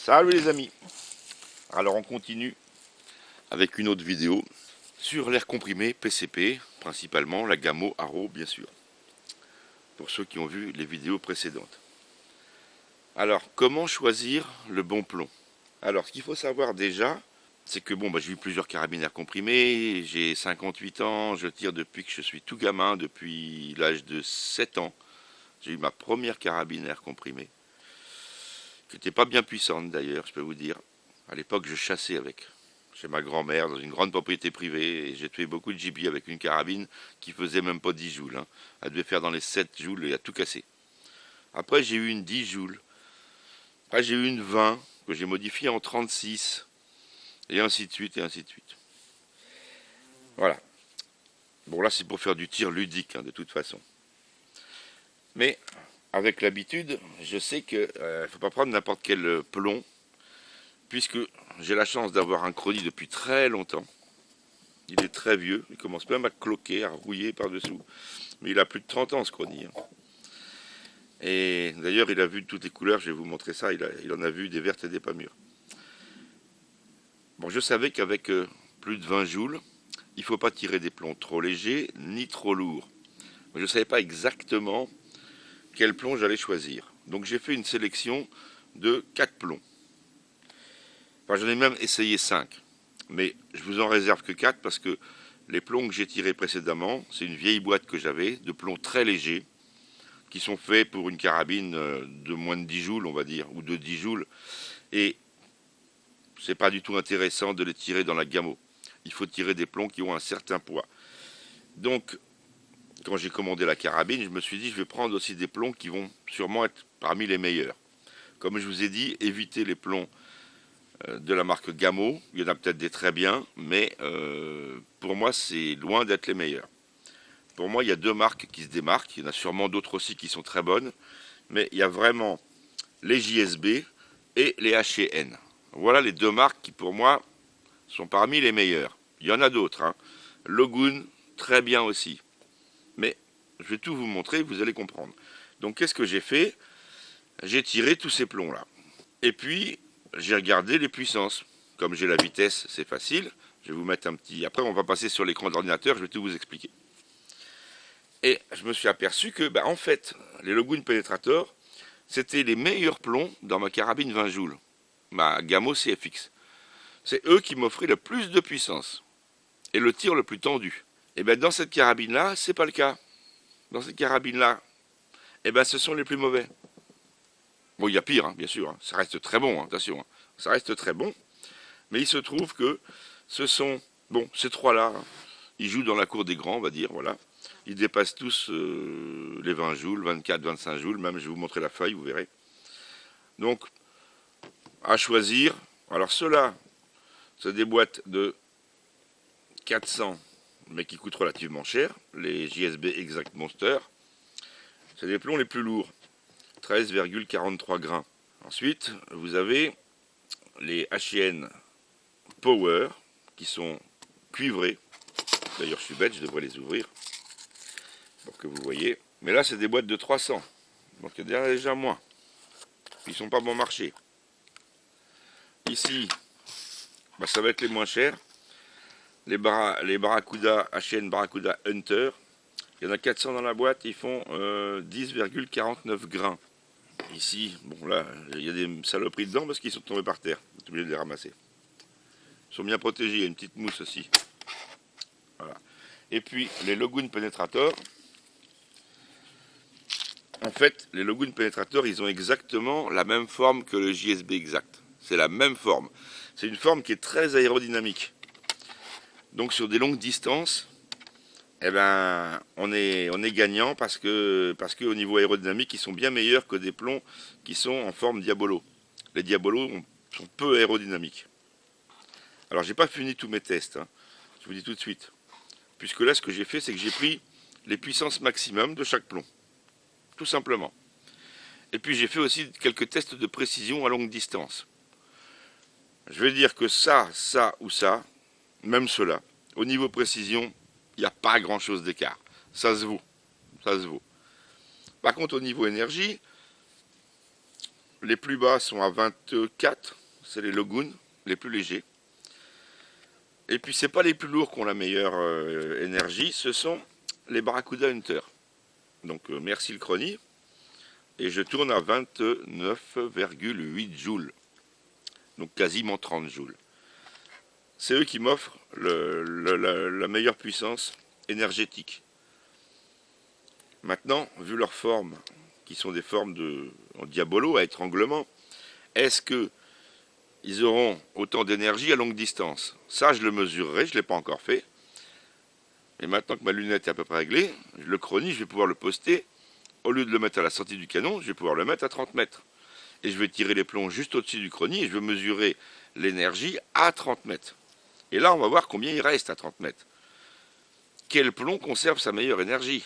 Salut les amis. Alors on continue avec une autre vidéo sur l'air comprimé PCP, principalement la Gamo Haro bien sûr, pour ceux qui ont vu les vidéos précédentes. Alors comment choisir le bon plomb? Alors ce qu'il faut savoir déjà, c'est que bon, j'ai eu plusieurs carabines air comprimé, j'ai 58 ans, je tire depuis que je suis tout gamin, depuis l'âge de 7 ans. J'ai eu ma première carabine air comprimé, qui n'était pas bien puissante d'ailleurs, je peux vous dire. À l'époque, je chassais avec, chez ma grand-mère, dans une grande propriété privée, et j'ai tué beaucoup de gibier avec une carabine qui faisait même pas 10 joules. Elle devait faire dans les 7 joules et a tout cassé. Après, j'ai eu une 10 joules. Après, j'ai eu une 20, que j'ai modifiée en 36, et ainsi de suite, et ainsi de suite. Voilà. Bon, là, c'est pour faire du tir ludique, de toute façon. Mais, avec l'habitude, je sais qu'il ne faut pas prendre n'importe quel plomb, puisque j'ai la chance d'avoir un chrony depuis très longtemps. Il est très vieux, il commence même à cloquer, à rouiller par-dessous. Mais il a plus de 30 ans ce chrony. Et d'ailleurs, il a vu de toutes les couleurs, je vais vous montrer ça, il en a vu des vertes et des pas mûres. Bon, je savais qu'avec plus de 20 joules, il ne faut pas tirer des plombs trop légers ni trop lourds. Mais je ne savais pas exactement quel plomb j'allais choisir. Donc j'ai fait une sélection de 4 plombs. Enfin, j'en ai même essayé 5. Mais je vous en réserve que 4 parce que les plombs que j'ai tirés précédemment, c'est une vieille boîte que j'avais, de plombs très légers, qui sont faits pour une carabine de moins de 10 joules, on va dire, ou de 10 joules. Et c'est pas du tout intéressant de les tirer dans la Gamo. Il faut tirer des plombs qui ont un certain poids. Donc, quand j'ai commandé la carabine, je me suis dit, je vais prendre aussi des plombs qui vont sûrement être parmi les meilleurs. Comme je vous ai dit, évitez les plombs de la marque Gamo. Il y en a peut-être des très bien, mais pour moi, c'est loin d'être les meilleurs. Pour moi, il y a deux marques qui se démarquent. Il y en a sûrement d'autres aussi qui sont très bonnes. Mais il y a vraiment les JSB et les H&N. Voilà les deux marques qui, pour moi, sont parmi les meilleures. Il y en a d'autres. Logun, très bien aussi. Mais je vais tout vous montrer, vous allez comprendre. Donc, qu'est-ce que j'ai fait? J'ai tiré tous ces plombs-là. Et puis, j'ai regardé les puissances. Comme j'ai la vitesse, c'est facile. Je vais vous mettre un petit... Après, on va passer sur l'écran d'ordinateur, je vais tout vous expliquer. Et je me suis aperçu que, en fait, les Logun Penetrator, c'était les meilleurs plombs dans ma carabine 20 joules, ma Gamo CFX. C'est eux qui m'offraient le plus de puissance et le tir le plus tendu. Et dans cette carabine-là, c'est pas le cas. Dans cette carabine-là, ce sont les plus mauvais. Bon, il y a pire, bien sûr. Ça reste très bon, attention. Ça reste très bon. Mais il se trouve que ce sont... Bon, ces trois-là, ils jouent dans la cour des grands, on va dire, voilà. Ils dépassent tous les 20 joules, 24, 25 joules. Même, je vais vous montrer la feuille, vous verrez. Donc, à choisir. Alors, ceux-là, c'est des boîtes de 400, mais qui coûtent relativement cher. Les JSB Exact Monster. C'est des plombs les plus lourds. 13,43 grains. Ensuite, vous avez les H&N Power, qui sont cuivrés. D'ailleurs, je suis bête, je devrais les ouvrir pour que vous voyez. Mais là, c'est des boîtes de 300. Donc, il y a déjà moins. Ils sont pas bon marché. Ici, ça va être les moins chers. Les Barracuda, H&N Barracuda Hunter. Il y en a 400 dans la boîte, ils font 10,49 grains. Ici, bon là, il y a des saloperies dedans parce qu'ils sont tombés par terre. J'ai oublié de les ramasser. Ils sont bien protégés, il y a une petite mousse aussi. Voilà. Et puis, les Logun Penetrator. En fait, les Logun Penetrator, ils ont exactement la même forme que le JSB Exact. C'est la même forme. C'est une forme qui est très aérodynamique. Donc, sur des longues distances, on est gagnant parce que au niveau aérodynamique, ils sont bien meilleurs que des plombs qui sont en forme Diabolo. Les Diabolo sont peu aérodynamiques. Alors, j'ai pas fini tous mes tests, je vous dis tout de suite. Puisque là, ce que j'ai fait, c'est que j'ai pris les puissances maximum de chaque plomb. Tout simplement. Et puis, j'ai fait aussi quelques tests de précision à longue distance. Je vais dire que ça ou ça, même cela, au niveau précision, il n'y a pas grand chose d'écart. Ça se vaut. Ça se vaut. Par contre, au niveau énergie, Les plus bas sont à 24, c'est les Logun, les plus légers. Et puis c'est pas les plus lourds qui ont la meilleure énergie, ce sont les Barracuda Hunter. Donc merci le Crony. Et je tourne à 29,8 joules. Donc quasiment 30 joules. C'est eux qui m'offrent la meilleure puissance énergétique. Maintenant, vu leurs formes, qui sont des formes en diabolo, à étranglement, est-ce que ils auront autant d'énergie à longue distance? Ça, je le mesurerai, je ne l'ai pas encore fait. Et maintenant que ma lunette est à peu près réglée, le Crony, je vais pouvoir le poster. Au lieu de le mettre à la sortie du canon, je vais pouvoir le mettre à 30 mètres. Et je vais tirer les plombs juste au-dessus du Crony et je vais mesurer l'énergie à 30 mètres. Et là, on va voir combien il reste à 30 mètres. Quel plomb conserve sa meilleure énergie?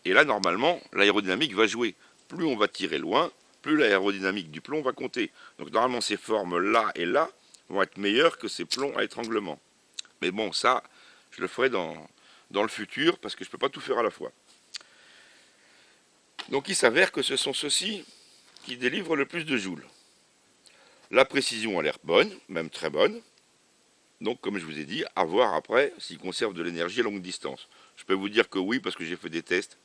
Et là, normalement, l'aérodynamique va jouer. Plus on va tirer loin, plus l'aérodynamique du plomb va compter. Donc normalement, ces formes-là et là vont être meilleures que ces plombs à étranglement. Mais bon, ça, je le ferai dans le futur, parce que je ne peux pas tout faire à la fois. Donc il s'avère que ce sont ceux-ci qui délivrent le plus de joules. La précision a l'air bonne, même très bonne. Donc comme je vous ai dit, à voir après s'ils conservent de l'énergie à longue distance. Je peux vous dire que oui, parce que j'ai fait des tests.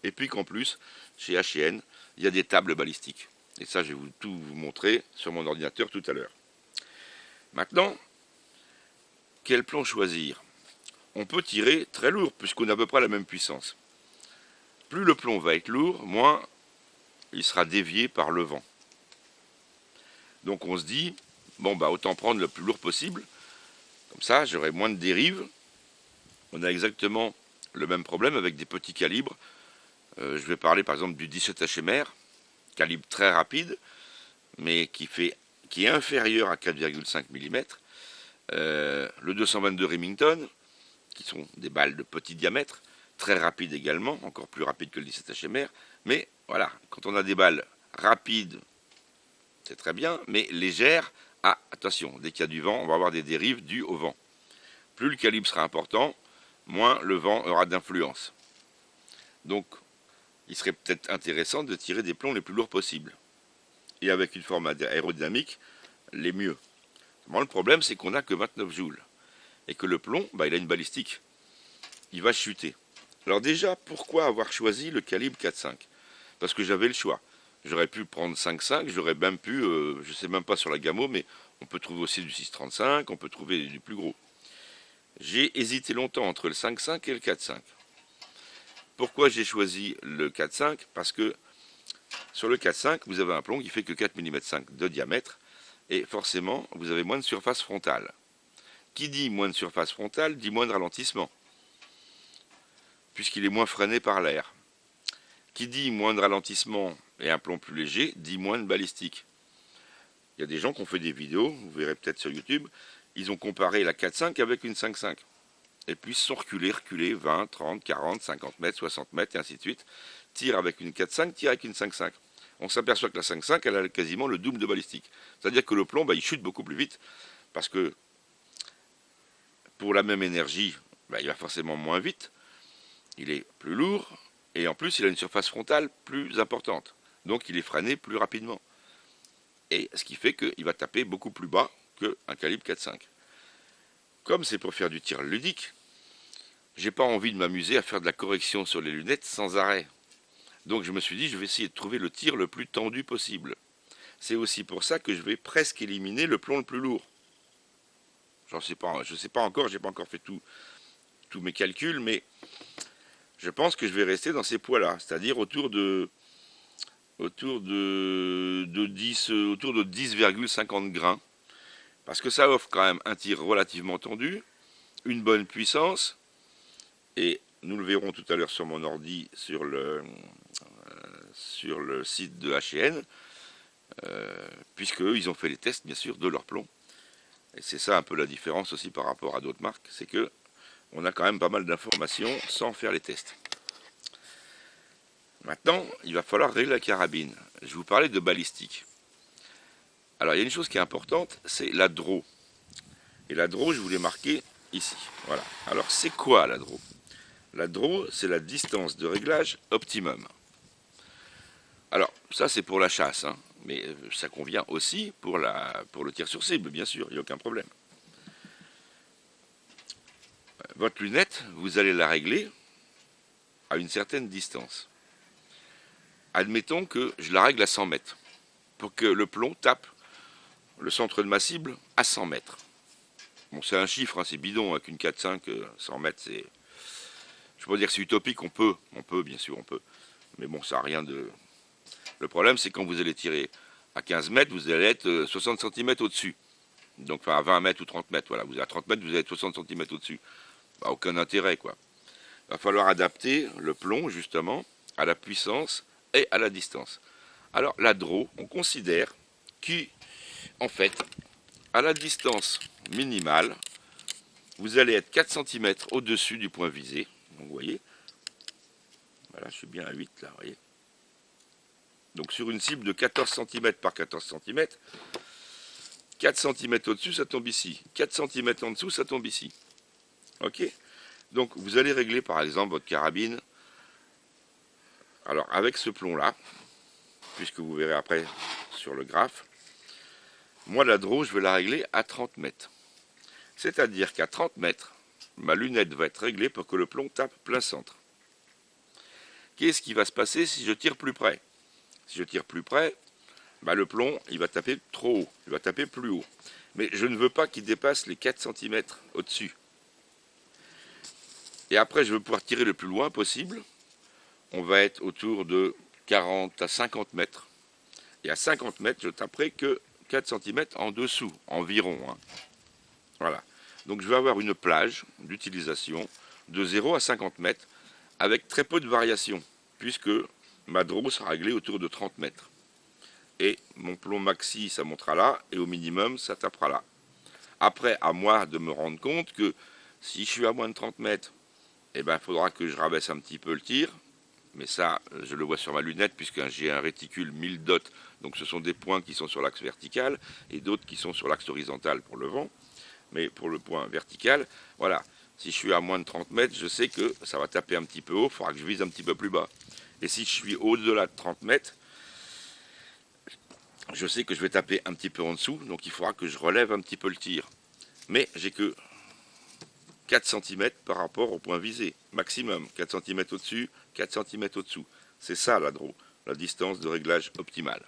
Et puis qu'en plus, chez H&N, il y a des tables balistiques. Et ça, je vais tout vous montrer sur mon ordinateur tout à l'heure. Maintenant, quel plomb choisir? On peut tirer très lourd, puisqu'on a à peu près la même puissance. Plus le plomb va être lourd, moins il sera dévié par le vent. Donc on se dit, bon bah autant prendre le plus lourd possible, comme ça j'aurai moins de dérives. On a exactement le même problème avec des petits calibres. Je vais parler par exemple du 17 HMR, calibre très rapide, mais qui est inférieur à 4,5 mm. Le 222 Remington, qui sont des balles de petit diamètre, très rapides également, encore plus rapides que le 17 HMR. Mais voilà, quand on a des balles rapides, c'est très bien, mais légères, attention, dès qu'il y a du vent, on va avoir des dérives dues au vent. Plus le calibre sera important, moins le vent aura d'influence. Donc, il serait peut-être intéressant de tirer des plombs les plus lourds possibles. Et avec une forme aérodynamique, les mieux. Le problème, c'est qu'on n'a que 29 joules. Et que le plomb, il a une balistique. Il va chuter. Alors déjà, pourquoi avoir choisi le calibre 4,5? Parce que j'avais le choix. J'aurais pu prendre 5,5, j'aurais même pu, je ne sais même pas sur la Gamo, mais on peut trouver aussi du 6,35, on peut trouver du plus gros. J'ai hésité longtemps entre le 5,5 et le 4,5. Pourquoi j'ai choisi le 4,5? Parce que sur le 4,5, vous avez un plomb qui fait que 4,5 mm de diamètre, et forcément, vous avez moins de surface frontale. Qui dit moins de surface frontale, dit moins de ralentissement, puisqu'il est moins freiné par l'air. Qui dit moins de ralentissement et un plomb plus léger, dit moins de balistique. Il y a des gens qui ont fait des vidéos, vous verrez peut-être sur YouTube, ils ont comparé la 4,5 avec une 5,5. Et puis ils se sont reculés 20, 30, 40, 50 mètres, 60 mètres, et ainsi de suite. Tire avec une 4,5, tire avec une 5,5. On s'aperçoit que la 5,5, elle a quasiment le double de balistique. C'est-à-dire que le plomb, il chute beaucoup plus vite, parce que pour la même énergie, il va forcément moins vite, il est plus lourd, et en plus il a une surface frontale plus importante. Donc il est freiné plus rapidement. Et ce qui fait qu'il va taper beaucoup plus bas qu'un calibre 4,5. Comme c'est pour faire du tir ludique, j'ai pas envie de m'amuser à faire de la correction sur les lunettes sans arrêt. Donc je me suis dit, je vais essayer de trouver le tir le plus tendu possible. C'est aussi pour ça que je vais presque éliminer le plomb le plus lourd. Je ne sais pas encore, j'ai pas encore fait tous mes calculs, mais je pense que je vais rester dans ces poids-là, c'est-à-dire autour de 10,50 grains, parce que ça offre quand même un tir relativement tendu, une bonne puissance, et nous le verrons tout à l'heure sur mon ordi, sur le site de H&N, puisque ils ont fait les tests, bien sûr, de leur plomb. Et c'est ça un peu la différence aussi par rapport à d'autres marques, c'est que on a quand même pas mal d'informations sans faire les tests. Maintenant, il va falloir régler la carabine. Je vous parlais de balistique. Alors, il y a une chose qui est importante, c'est la draw. Et la draw, je vous l'ai marqué ici. Voilà. Alors, c'est quoi la draw? La draw, c'est la distance de réglage optimum. Alors, ça, c'est pour la chasse, hein. Mais ça convient aussi pour le tir sur cible, bien sûr, il n'y a aucun problème. Votre lunette, vous allez la régler à une certaine distance. Admettons que je la règle à 100 mètres, pour que le plomb tape le centre de ma cible à 100 mètres. Bon, c'est un chiffre, hein, c'est bidon, avec une 4.5, 100 mètres, c'est... Je peux pas dire que c'est utopique, on peut, bien sûr, on peut. Mais bon, ça n'a rien de... Le problème, c'est quand vous allez tirer à 15 mètres, vous allez être 60 cm au-dessus. Donc, enfin, à 20 mètres ou 30 mètres, voilà. Vous êtes à 30 mètres, vous allez être 60 cm au-dessus. Bah, aucun intérêt, quoi. Il va falloir adapter le plomb, justement, à la puissance et à la distance. Alors, la draw, on considère qu'en fait, à la distance minimale, vous allez être 4 cm au-dessus du point visé. Donc, vous voyez, voilà, je suis bien à 8 là, vous voyez. Donc sur une cible de 14 cm par 14 cm, 4 cm au-dessus, ça tombe ici. 4 cm en dessous, ça tombe ici. Ok? Donc vous allez régler par exemple votre carabine. Alors avec ce plomb-là, puisque vous verrez après sur le graphe, moi la draw, je vais la régler à 30 mètres. C'est-à-dire qu'à 30 mètres, ma lunette va être réglée pour que le plomb tape plein centre. Qu'est-ce qui va se passer si je tire plus près? Si je tire plus près, bah le plomb, il va taper trop haut, il va taper plus haut. Mais je ne veux pas qu'il dépasse les 4 cm au-dessus. Et après, je veux pouvoir tirer le plus loin possible. On va être autour de 40 à 50 mètres. Et à 50 mètres, je taperai que 4 cm en dessous, environ. Hein. Voilà. Donc je vais avoir une plage d'utilisation de 0 à 50 mètres avec très peu de variations, puisque ma draw sera réglée autour de 30 mètres. Et mon plomb maxi, ça montera là, et au minimum, ça tapera là. Après, à moi de me rendre compte que si je suis à moins de 30 mètres, eh ben, il faudra que je rabaisse un petit peu le tir. Mais ça, je le vois sur ma lunette, puisque j'ai un réticule 1000 dots. Donc ce sont des points qui sont sur l'axe vertical, et d'autres qui sont sur l'axe horizontal pour le vent. Mais pour le point vertical, voilà. Si je suis à moins de 30 mètres, je sais que ça va taper un petit peu haut, il faudra que je vise un petit peu plus bas. Et si je suis au-delà de 30 mètres, je sais que je vais taper un petit peu en dessous, donc il faudra que je relève un petit peu le tir. Mais j'ai que 4 cm par rapport au point visé, maximum. 4 cm au-dessus, 4 cm au-dessous. C'est ça la draw, la distance de réglage optimale.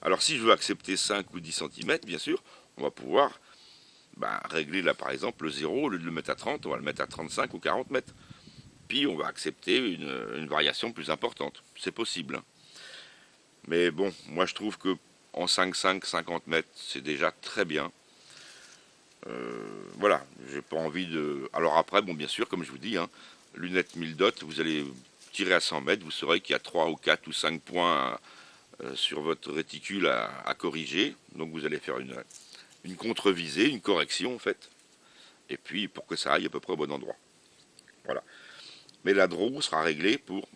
Alors si je veux accepter 5 ou 10 cm, bien sûr, on va pouvoir régler là par exemple le 0, au lieu de le mettre à 30, on va le mettre à 35 ou 40 mètres. Puis on va accepter une variation plus importante. C'est possible. Hein. Mais bon, moi je trouve que en 5,5, 50 mètres, c'est déjà très bien. Voilà, j'ai pas envie de... Alors après, bon bien sûr, comme je vous dis, hein, lunettes 1000 dots, vous allez tirer à 100 mètres, vous saurez qu'il y a 3 ou 4 ou 5 points sur votre réticule à corriger. Donc vous allez faire une contre-visée, une correction en fait. Et puis pour que ça aille à peu près au bon endroit. Voilà. Mais la draw sera réglée pour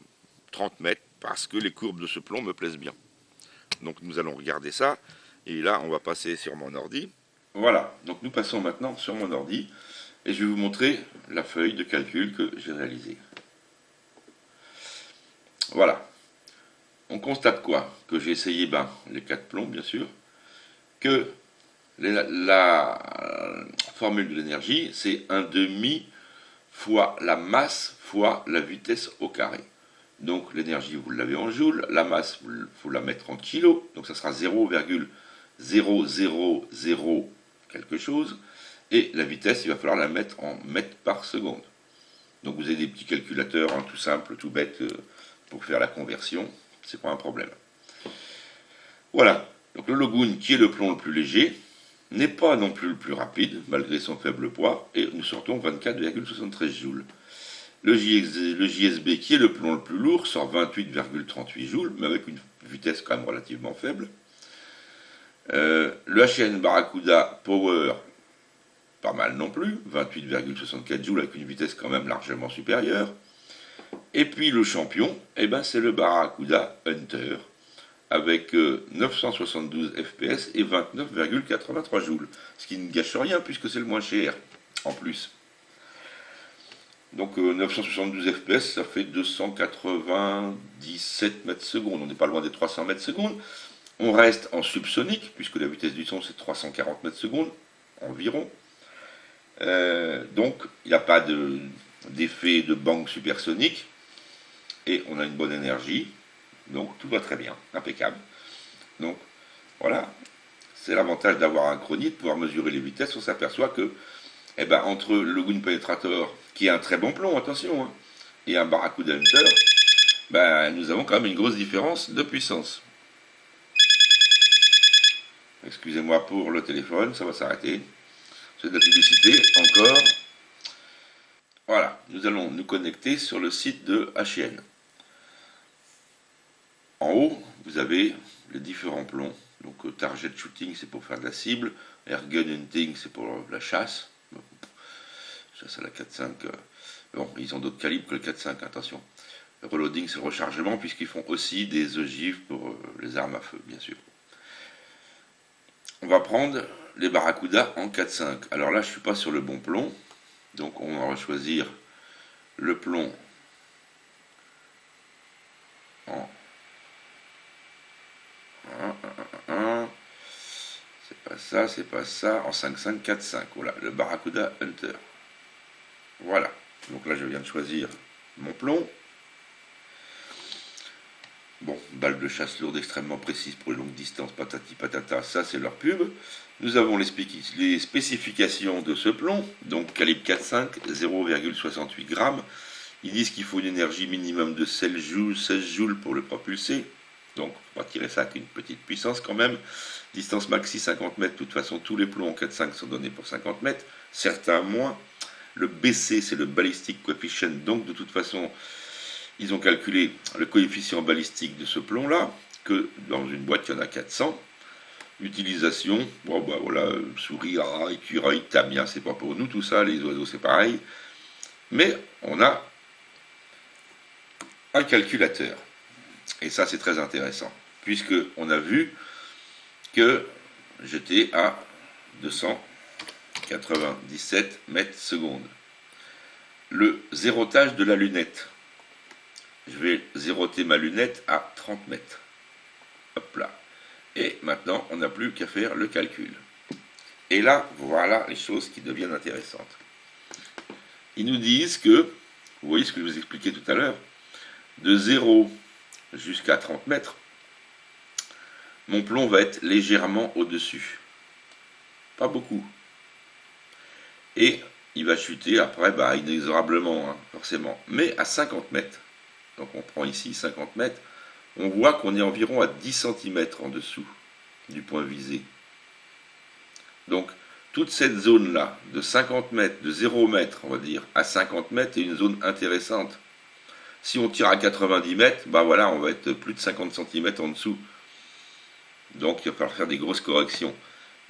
30 mètres parce que les courbes de ce plomb me plaisent bien. Donc nous allons regarder ça. Et là, on va passer sur mon ordi. Voilà, donc nous passons maintenant sur mon ordi. Et je vais vous montrer la feuille de calcul que j'ai réalisée. Voilà. On constate quoi? Que j'ai essayé les 4 plombs, bien sûr. Que la formule de l'énergie, c'est 1/2 fois la masse fois la vitesse au carré. Donc l'énergie, vous l'avez en joules, la masse, il faut la mettre en kilos, donc ça sera 0,0000 quelque chose, et la vitesse, il va falloir la mettre en mètres par seconde. Donc vous avez des petits calculateurs, hein, tout simple, tout bête, pour faire la conversion, c'est pas un problème. Voilà, donc le Lagoon, qui est le plomb le plus léger, n'est pas non plus le plus rapide, malgré son faible poids, et nous sortons 24,73 joules. Le JSB, qui est le plomb le plus lourd, sort 28,38 joules, mais avec une vitesse quand même relativement faible. Le HN Barracuda Power, pas mal non plus, 28,64 joules avec une vitesse quand même largement supérieure. Et puis le champion, c'est le Barracuda Hunter, avec 972 fps et 29,83 joules. Ce qui ne gâche rien puisque c'est le moins cher, en plus. Donc 972 fps, ça fait 297 mètres secondes. On n'est pas loin des 300 mètres secondes. On reste en subsonique, puisque la vitesse du son c'est 340 mètres secondes environ. Donc il n'y a pas d'effet de bang supersonique. Et on a une bonne énergie. Donc tout va très bien, impeccable. Donc voilà, c'est l'avantage d'avoir un chronie, de pouvoir mesurer les vitesses. On s'aperçoit que entre le Wind Penetrator, qui est un très bon plomb, attention, hein, et un Barracuda Hunter, nous avons quand même une grosse différence de puissance. Excusez-moi pour le téléphone, ça va s'arrêter. C'est de la publicité, encore. Voilà, nous allons nous connecter sur le site de HN. En haut, vous avez les différents plombs. Donc target shooting, c'est pour faire de la cible. Airgun hunting, c'est pour la chasse. Chasse à la 4.5. Bon, ils ont d'autres calibres que le 4.5, attention. Le reloading, c'est le rechargement, puisqu'ils font aussi des ogives pour les armes à feu, bien sûr. On va prendre les Barracuda en 4.5. Alors là, je ne suis pas sur le bon plomb. Donc on va choisir le plomb en c'est pas ça, en 5.5, 4.5, voilà, le Barracuda Hunter. Voilà, donc là je viens de choisir mon plomb. Bon, balle de chasse lourde extrêmement précise pour les longues distances, patati patata, ça c'est leur pub. Nous avons les spécifications de ce plomb, donc calibre 4.5, 0,68 grammes. Ils disent qu'il faut une énergie minimum de 16 joules pour le propulser. Donc, on va tirer ça avec une petite puissance quand même. Distance maxi 50 mètres. De toute façon, tous les plombs en 4.5 sont donnés pour 50 mètres. Certains moins. Le BC, c'est le Ballistic Coefficient. Donc, de toute façon, ils ont calculé le coefficient balistique de ce plomb-là, que dans une boîte, il y en a 400. Utilisation, bon, voilà, souris, écureuil, tamia, c'est pas pour nous tout ça. Les oiseaux, c'est pareil. Mais on a un calculateur. Et ça, c'est très intéressant, puisqu'on a vu que j'étais à 297 mètres secondes. Le zérotage de la lunette. Je vais zéroter ma lunette à 30 mètres. Hop là. Et maintenant, on n'a plus qu'à faire le calcul. Et là, voilà les choses qui deviennent intéressantes. Ils nous disent que, vous voyez ce que je vous expliquais tout à l'heure, de 0 jusqu'à 30 mètres, mon plomb va être légèrement au-dessus. Pas beaucoup. Et il va chuter après, inexorablement, hein, forcément. Mais à 50 mètres, donc on prend ici 50 mètres, on voit qu'on est environ à 10 cm en dessous du point visé. Donc, toute cette zone-là, de 50 mètres, de 0 mètre, on va dire, à 50 mètres, est une zone intéressante. Si on tire à 90 mètres, voilà, on va être plus de 50 cm en dessous. Donc il va falloir faire des grosses corrections.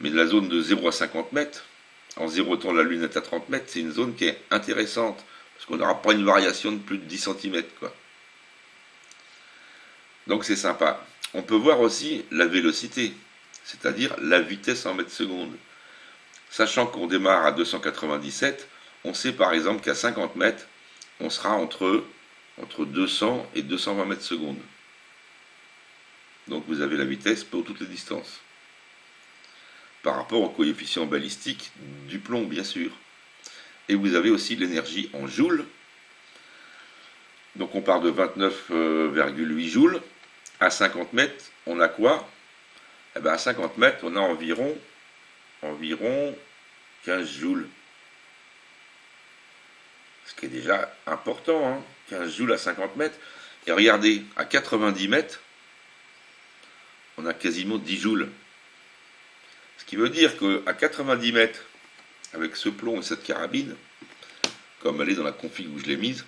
Mais de la zone de 0 à 50 mètres, en zérotant la lunette à 30 mètres, c'est une zone qui est intéressante. Parce qu'on n'aura pas une variation de plus de 10 cm, quoi. Donc c'est sympa. On peut voir aussi la vélocité, c'est-à-dire la vitesse en mètres secondes. Sachant qu'on démarre à 297, on sait par exemple qu'à 50 mètres, on sera entre 200 et 220 mètres secondes. Donc vous avez la vitesse pour toutes les distances. Par rapport au coefficient balistique du plomb, bien sûr. Et vous avez aussi l'énergie en joules. Donc on part de 29,8 joules. À 50 mètres, on a quoi? À 50 mètres, on a environ 15 joules. Ce qui est déjà important, hein, 15 joules à 50 mètres. Et regardez, à 90 mètres, on a quasiment 10 joules. Ce qui veut dire qu'à 90 mètres, avec ce plomb et cette carabine, comme elle est dans la config où je l'ai mise,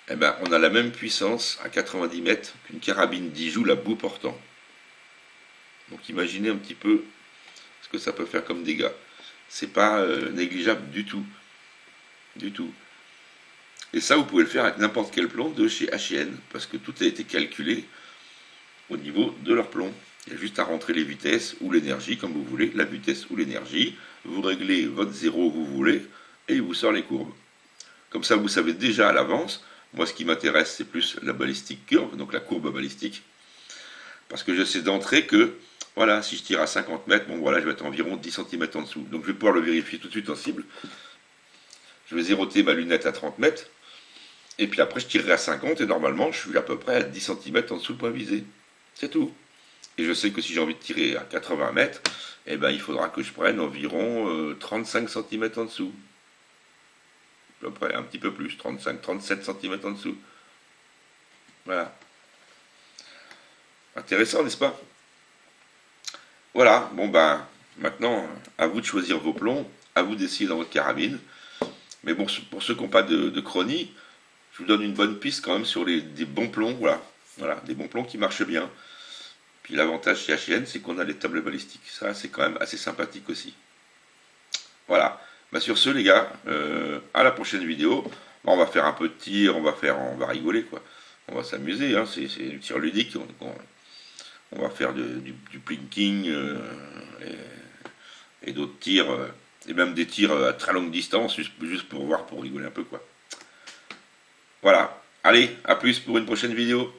on a la même puissance à 90 mètres qu'une carabine 10 joules à bout portant. Donc imaginez un petit peu ce que ça peut faire comme dégâts. C'est pas négligeable du tout. Du tout. Et ça, vous pouvez le faire avec n'importe quel plomb de chez HN, parce que tout a été calculé au niveau de leur plomb. Il y a juste à rentrer les vitesses ou l'énergie, comme vous voulez, la vitesse ou l'énergie. Vous réglez votre zéro où vous voulez, et il vous sort les courbes. Comme ça, vous savez déjà à l'avance. Moi, ce qui m'intéresse, c'est plus la ballistic curve, donc la courbe balistique. Parce que je sais d'entrée que, voilà, si je tire à 50 mètres, bon voilà, je vais être environ 10 cm en dessous. Donc je vais pouvoir le vérifier tout de suite en cible. Je vais zéroter ma lunette à 30 mètres. Et puis après, je tirerai à 50 et normalement, je suis à peu près à 10 cm en dessous le point visé. C'est tout. Et je sais que si j'ai envie de tirer à 80 mètres, eh ben, il faudra que je prenne environ 35 cm en dessous. À peu près, un petit peu plus, 35-37 cm en dessous. Voilà. Intéressant, n'est-ce pas? Voilà, bon ben, maintenant, à vous de choisir vos plombs, à vous d'essayer dans votre carabine. Mais bon, pour ceux qui n'ont pas de chronie, je vous donne une bonne piste quand même sur des bons plombs, voilà. Voilà, des bons plombs qui marchent bien. Puis l'avantage chez HN, c'est qu'on a les tables balistiques. Ça, c'est quand même assez sympathique aussi. Voilà. Bah sur ce, les gars, à la prochaine vidéo. Bah, on va faire un peu de tir, on va rigoler, quoi. On va s'amuser, hein, c'est du tir ludique. On va faire du plinking et d'autres tirs, et même des tirs à très longue distance, juste pour voir, pour rigoler un peu, quoi. Voilà. Allez, à plus pour une prochaine vidéo.